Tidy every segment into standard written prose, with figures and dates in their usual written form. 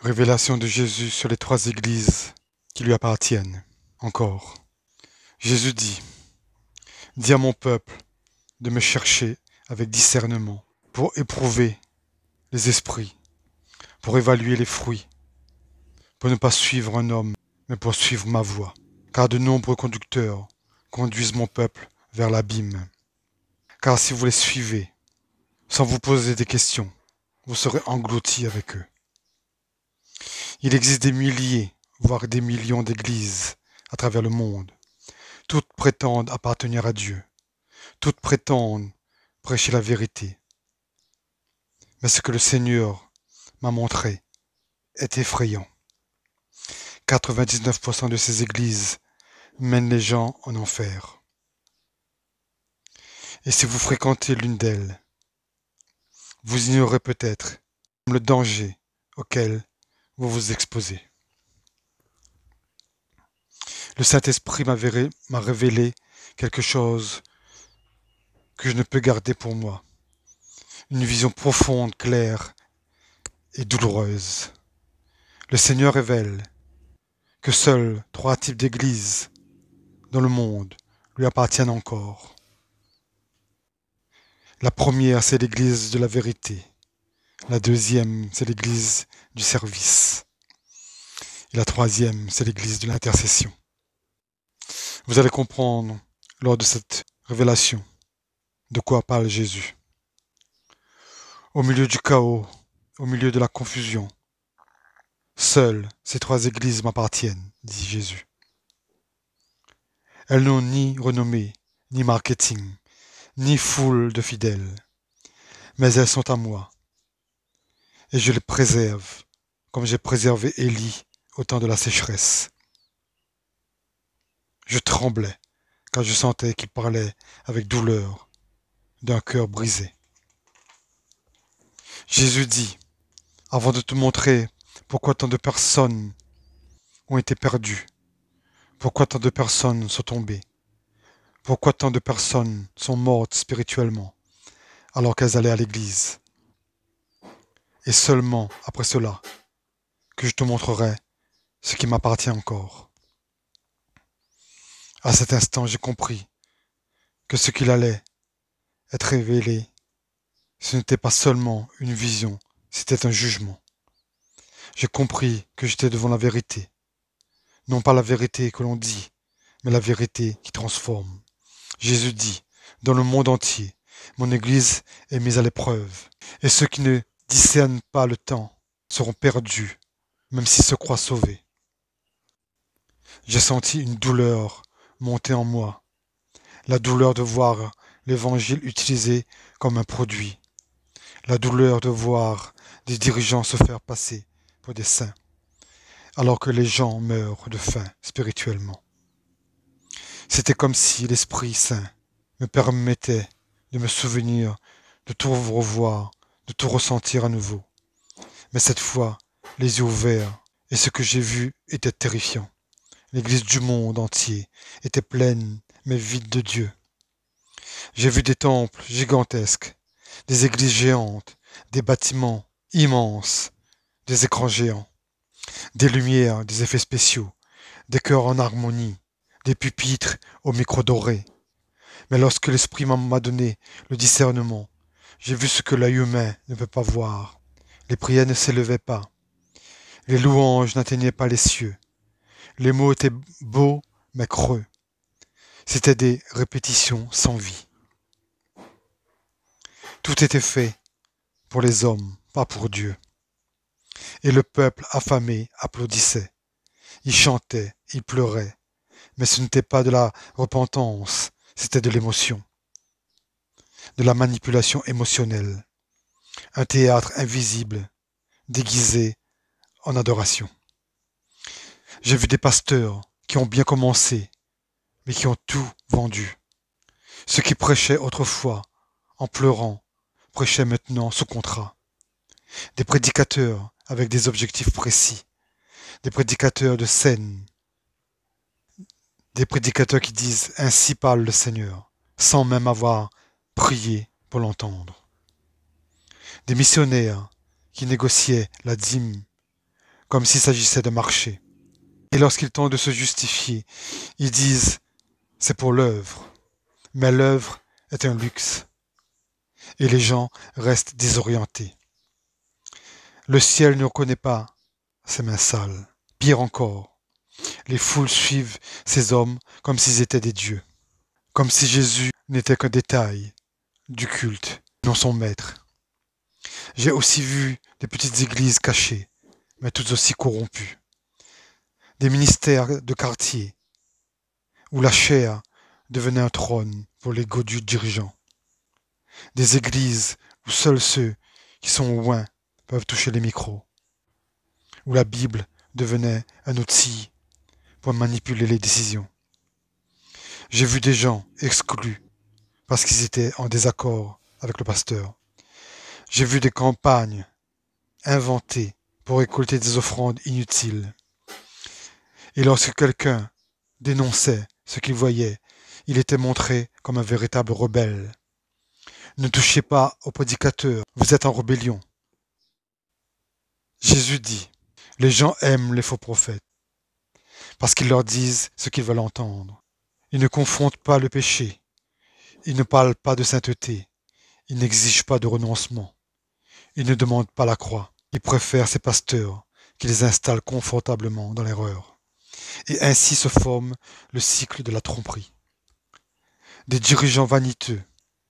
Révélation de Jésus sur les 3 églises qui lui appartiennent. Encore. Jésus dit, dis à mon peuple de me chercher avec discernement pour éprouver les esprits, pour évaluer les fruits, pour ne pas suivre un homme, mais pour suivre ma voie. Car de nombreux conducteurs conduisent mon peuple vers l'abîme. Car si vous les suivez, sans vous poser des questions, vous serez engloutis avec eux. Il existe des milliers, voire des millions d'églises à travers le monde. Toutes prétendent appartenir à Dieu. Toutes prétendent prêcher la vérité. Mais ce que le Seigneur m'a montré est effrayant. 99% de ces églises mènent les gens en enfer. Et si vous fréquentez l'une d'elles, vous ignorez peut-être le danger auquel vous vous exposez. Le Saint-Esprit m'a révélé quelque chose que je ne peux garder pour moi. Une vision profonde, claire et douloureuse. Le Seigneur révèle que seuls 3 types d'églises dans le monde lui appartiennent encore. La première, c'est l'église de la vérité. La deuxième, c'est l'église du service. Et la troisième, c'est l'église de l'intercession. Vous allez comprendre lors de cette révélation de quoi parle Jésus. Au milieu du chaos, au milieu de la confusion, seules ces 3 églises m'appartiennent, dit Jésus. Elles n'ont ni renommée, ni marketing, ni foule de fidèles, mais elles sont à moi. Et je les préserve, comme j'ai préservé Élie au temps de la sécheresse. Je tremblais, car je sentais qu'il parlait avec douleur d'un cœur brisé. Jésus dit, avant de te montrer pourquoi tant de personnes ont été perdues, pourquoi tant de personnes sont tombées, pourquoi tant de personnes sont mortes spirituellement alors qu'elles allaient à l'église. Et seulement après cela, que je te montrerai ce qui m'appartient encore. À cet instant, j'ai compris que ce qu'il allait être révélé, ce n'était pas seulement une vision, c'était un jugement. J'ai compris que j'étais devant la vérité. Non pas la vérité que l'on dit, mais la vérité qui transforme. Jésus dit, dans le monde entier, mon Église est mise à l'épreuve, et ceux qui ne discernent pas le temps seront perdus, même s'ils se croient sauvés. J'ai senti une douleur monter en moi, la douleur de voir l'Évangile utilisé comme un produit, la douleur de voir des dirigeants se faire passer pour des saints, alors que les gens meurent de faim spirituellement. C'était comme si l'Esprit Saint me permettait de me souvenir, de tout revoir, de tout ressentir à nouveau. Mais cette fois, les yeux ouverts, et ce que j'ai vu était terrifiant. L'Église du monde entier était pleine, mais vide de Dieu. J'ai vu des temples gigantesques, des églises géantes, des bâtiments immenses, des écrans géants, des lumières, des effets spéciaux, des chœurs en harmonie, des pupitres au micro doré. Mais lorsque l'Esprit m'a donné le discernement, j'ai vu ce que l'œil humain ne peut pas voir. Les prières ne s'élevaient pas. Les louanges n'atteignaient pas les cieux. Les mots étaient beaux, mais creux. C'étaient des répétitions sans vie. Tout était fait pour les hommes, pas pour Dieu. Et le peuple affamé applaudissait. Il chantait, il pleurait. Mais ce n'était pas de la repentance, c'était de l'émotion. De la manipulation émotionnelle. Un théâtre invisible, déguisé en adoration. J'ai vu des pasteurs qui ont bien commencé, mais qui ont tout vendu. Ceux qui prêchaient autrefois, en pleurant, prêchaient maintenant sous contrat. Des prédicateurs avec des objectifs précis. Des prédicateurs de scène. Des prédicateurs qui disent « Ainsi parle le Seigneur », sans même avoir prié pour l'entendre. Des missionnaires qui négociaient la dîme comme s'il s'agissait de marcher. Et lorsqu'ils tentent de se justifier, ils disent c'est pour l'œuvre. Mais l'œuvre est un luxe. Et les gens restent désorientés. Le ciel ne reconnaît pas ces mains sales. Pire encore, les foules suivent ces hommes comme s'ils étaient des dieux. Comme si Jésus n'était qu'un détail du culte, non son maître. J'ai aussi vu des petites églises cachées, mais toutes aussi corrompues. Des ministères de quartier, où la chair devenait un trône pour l'ego du dirigeant. Des églises où seuls ceux qui sont loin peuvent toucher les micros. Où la Bible devenait un outil pour manipuler les décisions. J'ai vu des gens exclus parce qu'ils étaient en désaccord avec le pasteur. J'ai vu des campagnes inventées pour récolter des offrandes inutiles. Et lorsque quelqu'un dénonçait ce qu'il voyait, il était montré comme un véritable rebelle. Ne touchez pas au prédicateur, vous êtes en rébellion. Jésus dit, les gens aiment les faux prophètes parce qu'ils leur disent ce qu'ils veulent entendre. Ils ne confrontent pas le péché, ils ne parlent pas de sainteté, ils n'exigent pas de renoncement, ils ne demandent pas la croix. Ils préfèrent ces pasteurs qui les installent confortablement dans l'erreur. Et ainsi se forme le cycle de la tromperie. Des dirigeants vaniteux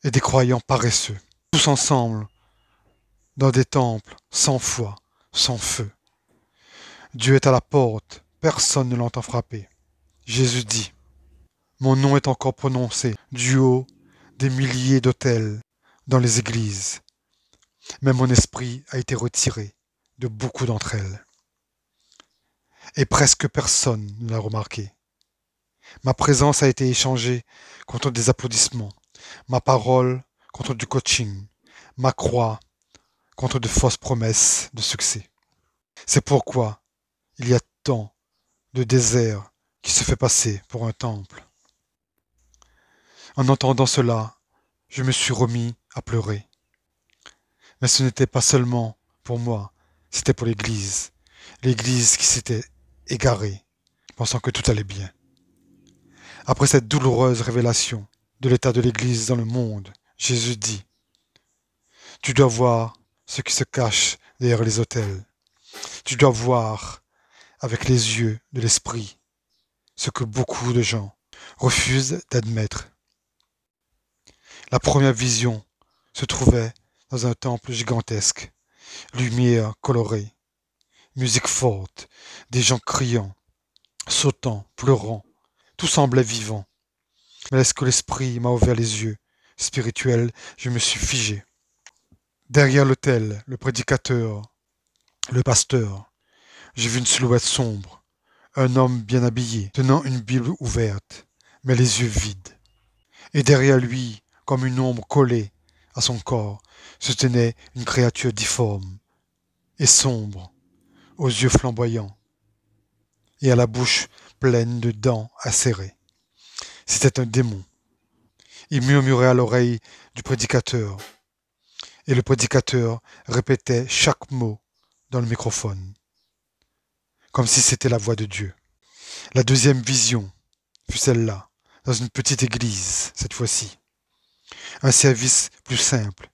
et des croyants paresseux, tous ensemble, dans des temples sans foi, sans feu. Dieu est à la porte, personne ne l'entend frapper. Jésus dit, mon nom est encore prononcé du haut des milliers d'autels dans les églises, mais mon esprit a été retiré de beaucoup d'entre elles. Et presque personne ne l'a remarqué. Ma présence a été échangée contre des applaudissements, ma parole contre du coaching, ma croix contre de fausses promesses de succès. C'est pourquoi il y a tant de désert qui se fait passer pour un temple. En entendant cela, je me suis remis à pleurer. Mais ce n'était pas seulement pour moi, c'était pour l'Église. L'Église qui s'était égarée, pensant que tout allait bien. Après cette douloureuse révélation de l'état de l'Église dans le monde, Jésus dit, tu dois voir ce qui se cache derrière les autels. Tu dois voir avec les yeux de l'esprit ce que beaucoup de gens refusent d'admettre. La première vision se trouvait dans un temple gigantesque, lumière colorée, musique forte, des gens criant, sautant, pleurant, tout semblait vivant. Mais lorsque l'esprit m'a ouvert les yeux spirituels, je me suis figé. Derrière l'autel, le prédicateur, le pasteur, j'ai vu une silhouette sombre, un homme bien habillé, tenant une Bible ouverte, mais les yeux vides. Et derrière lui, comme une ombre collée à son corps, se tenait une créature difforme et sombre, aux yeux flamboyants, et à la bouche pleine de dents acérées. C'était un démon. Il murmurait à l'oreille du prédicateur, et le prédicateur répétait chaque mot dans le microphone, comme si c'était la voix de Dieu. La deuxième vision fut celle-là, dans une petite église, cette fois-ci. Un service plus simple.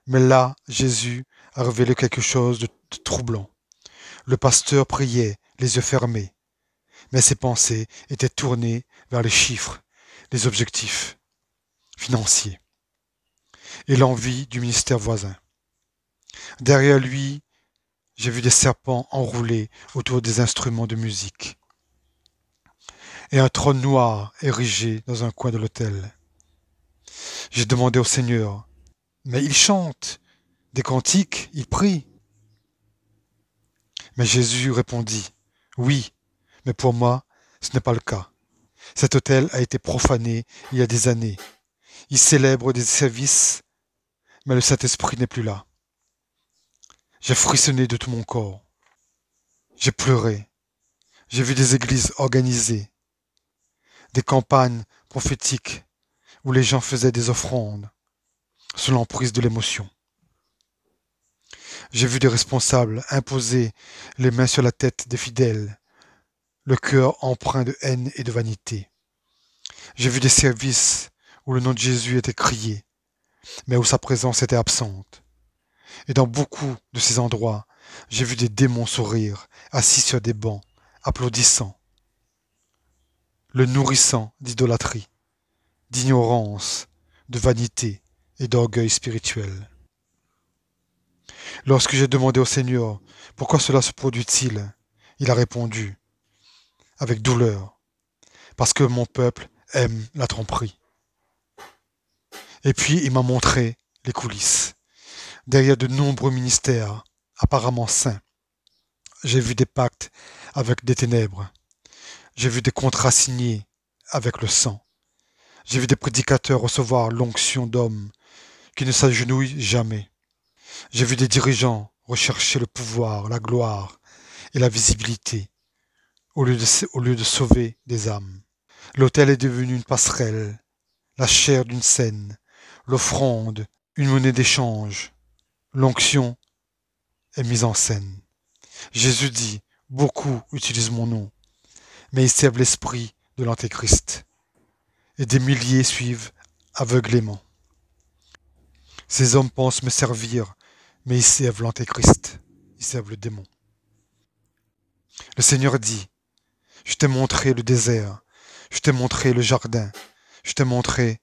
Mais là, Jésus a révélé quelque chose de troublant. Le pasteur priait, les yeux fermés, mais ses pensées étaient tournées vers les chiffres, les objectifs financiers et l'envie du ministère voisin. Derrière lui, j'ai vu des serpents enroulés autour des instruments de musique et un trône noir érigé dans un coin de l'autel. J'ai demandé au Seigneur, mais il chante des cantiques, il prie. Mais Jésus répondit, oui, mais pour moi, ce n'est pas le cas. Cet autel a été profané il y a des années. Il célèbre des services, mais le Saint-Esprit n'est plus là. J'ai frissonné de tout mon corps. J'ai pleuré. J'ai vu des églises organisées, des campagnes prophétiques où les gens faisaient des offrandes sous l'emprise de l'émotion. J'ai vu des responsables imposer les mains sur la tête des fidèles, le cœur empreint de haine et de vanité. J'ai vu des services où le nom de Jésus était crié, mais où sa présence était absente. Et dans beaucoup de ces endroits, j'ai vu des démons sourire, assis sur des bancs, applaudissant, le nourrissant d'idolâtrie, d'ignorance, de vanité et d'orgueil spirituel. Lorsque j'ai demandé au Seigneur pourquoi cela se produit-il, il a répondu, avec douleur, parce que mon peuple aime la tromperie. Et puis il m'a montré les coulisses. Derrière de nombreux ministères, apparemment saints, j'ai vu des pactes avec des ténèbres. J'ai vu des contrats signés avec le sang. J'ai vu des prédicateurs recevoir l'onction d'hommes qui ne s'agenouillent jamais. J'ai vu des dirigeants rechercher le pouvoir, la gloire et la visibilité au lieu de sauver des âmes. L'autel est devenu une passerelle, la chair d'une scène, l'offrande, une monnaie d'échange. L'onction est mise en scène. Jésus dit, beaucoup utilisent mon nom, mais ils servent l'esprit de l'Antéchrist. Et des milliers suivent aveuglément. Ces hommes pensent me servir, mais ils servent l'Antéchrist. Ils servent le démon. Le Seigneur dit, je t'ai montré le désert, je t'ai montré le jardin, je t'ai montré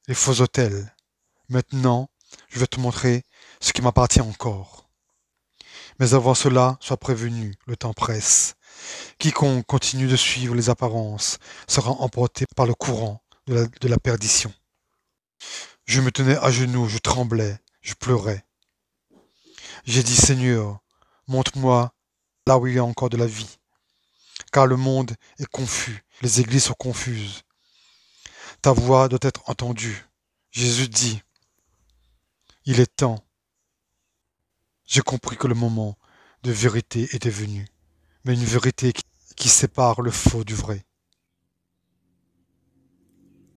les faux autels. Maintenant, je vais te montrer ce qui m'appartient encore. Mais avant cela, sois prévenu, le temps presse. Quiconque continue de suivre les apparences sera emporté par le courant de la perdition. Je me tenais à genoux, je tremblais, je pleurais. J'ai dit, Seigneur, montre-moi là où il y a encore de la vie, car le monde est confus, les églises sont confuses. Ta voix doit être entendue. Jésus dit, il est temps. J'ai compris que le moment de vérité était venu, mais une vérité qui sépare le faux du vrai.